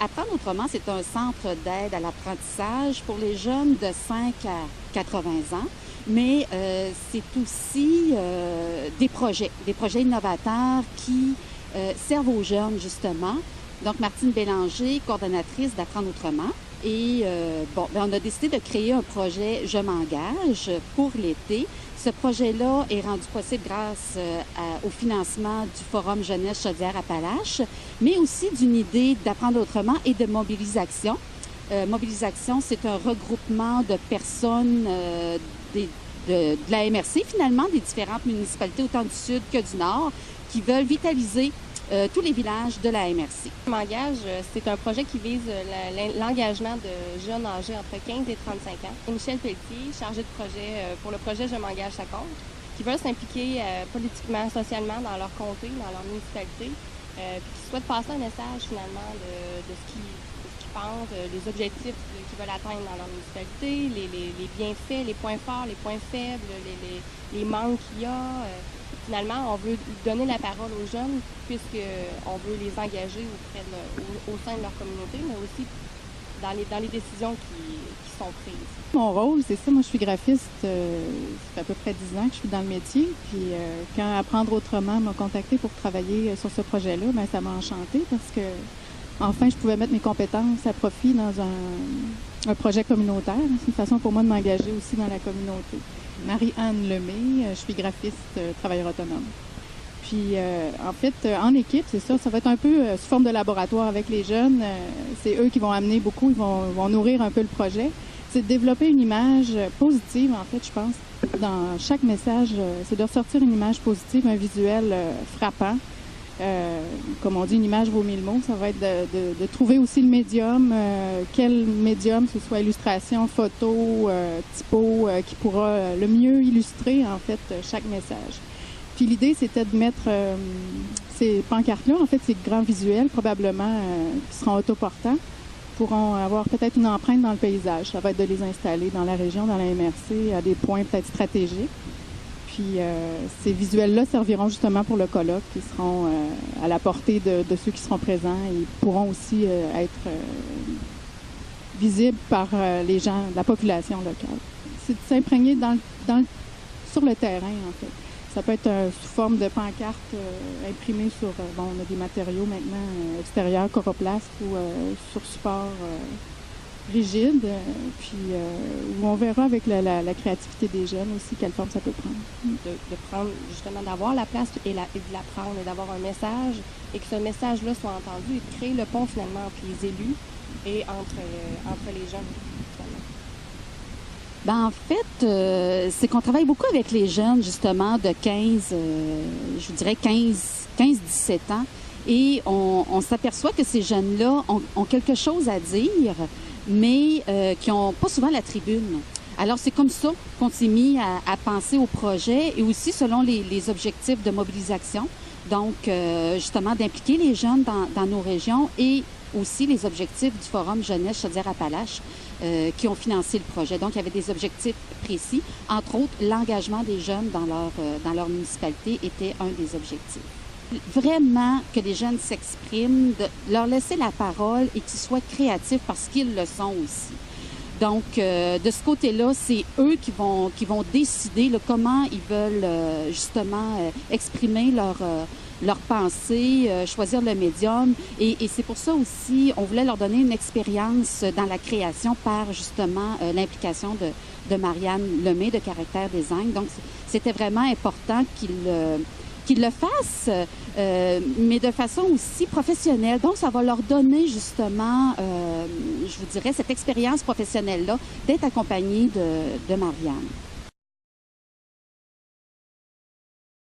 Apprendre autrement, c'est un centre d'aide à l'apprentissage pour les jeunes de 5 à 80 ans, mais c'est aussi des projets innovateurs qui servent aux jeunes, justement. Donc, Martine Bélanger, coordonnatrice d'Apprendre autrement. Et on a décidé de créer un projet Je m'engage pour l'été. Ce projet-là est rendu possible grâce au financement du Forum Jeunesse Chaudière-Appalaches, mais aussi d'une idée d'apprendre autrement et de mobilisation. Mobilisation, c'est un regroupement de personnes de la MRC, finalement, des différentes municipalités, autant du Sud que du Nord, qui veulent vitaliser tous les villages de la MRC. M'engage, c'est un projet qui vise l'engagement de jeunes âgés entre 15 et 35 ans. Et Michel Pelletier, chargé de projet pour le projet Je m'engage, ça compte, qui veulent s'impliquer politiquement, socialement dans leur comté, dans leur municipalité, puis qui souhaitent passer un message finalement de ce qu'ils pensent, les objectifs qu'ils veulent atteindre dans leur municipalité, les bienfaits, les points forts, les points faibles, les manques qu'il y a. Finalement, on veut donner la parole aux jeunes puisqu'on veut les engager au sein de leur communauté, mais aussi dans les décisions qui sont prises. Mon rôle, c'est ça. Moi, je suis graphiste. Ça fait à peu près 10 ans que je suis dans le métier. Puis quand Apprendre autrement m'a contacté pour travailler sur ce projet-là, bien, ça m'a enchantée parce que enfin, je pouvais mettre mes compétences à profit dans un projet communautaire. C'est une façon pour moi de m'engager aussi dans la communauté. Marie-Anne Lemay, je suis graphiste, travailleur autonome. Puis, en fait, en équipe, c'est ça, ça va être un peu sous forme de laboratoire avec les jeunes. C'est eux qui vont amener beaucoup, ils vont nourrir un peu le projet. C'est de développer une image positive, en fait, je pense. Dans chaque message, c'est de ressortir une image positive, un visuel frappant. Comme on dit, une image vaut 1000 mots. Ça va être de trouver aussi le médium, quel médium, que ce soit illustration, photo, typo, qui pourra le mieux illustrer, en fait, chaque message. Puis l'idée, c'était de mettre ces pancartes-là, en fait, ces grands visuels, probablement, qui seront autoportants, pourront avoir peut-être une empreinte dans le paysage. Ça va être de les installer dans la région, dans la MRC, à des points peut-être stratégiques. Puis ces visuels-là serviront justement pour le colloque, qui seront à la portée de ceux qui seront présents et pourront aussi être visibles par les gens, la population locale. C'est de s'imprégner sur le terrain, en fait. Ça peut être sous forme de pancarte imprimée sur, on a des matériaux maintenant extérieurs, coroplaste ou sur support rigide, puis où on verra avec la créativité des jeunes aussi quelle forme ça peut prendre. De prendre, justement, d'avoir la place et de la prendre et d'avoir un message et que ce message-là soit entendu et de créer le pont finalement entre les élus et entre les jeunes. Ben, en fait, c'est qu'on travaille beaucoup avec les jeunes, justement, de 15, je vous dirais 15-17 ans. Et on s'aperçoit que ces jeunes-là ont quelque chose à dire, mais qui n'ont pas souvent la tribune. Alors, c'est comme ça qu'on s'est mis à penser au projet et aussi selon les objectifs de mobilisation. Donc, justement, d'impliquer les jeunes dans nos régions et aussi les objectifs du Forum Jeunesse Chaudière-Appalaches qui ont financé le projet. Donc, il y avait des objectifs précis. Entre autres, l'engagement des jeunes dans leur municipalité était un des objectifs. Vraiment que les jeunes s'expriment, de leur laisser la parole et qu'ils soient créatifs parce qu'ils le sont aussi. Donc, de ce côté-là, c'est eux qui vont décider comment ils veulent justement exprimer leur pensée, choisir le médium. Et c'est pour ça aussi, on voulait leur donner une expérience dans la création par justement l'implication de Marianne Lemay de Caractère Design. Donc, c'était vraiment important qu'ils le fassent, mais de façon aussi professionnelle. Donc, ça va leur donner justement, je vous dirais, cette expérience professionnelle-là d'être accompagnés de Marianne.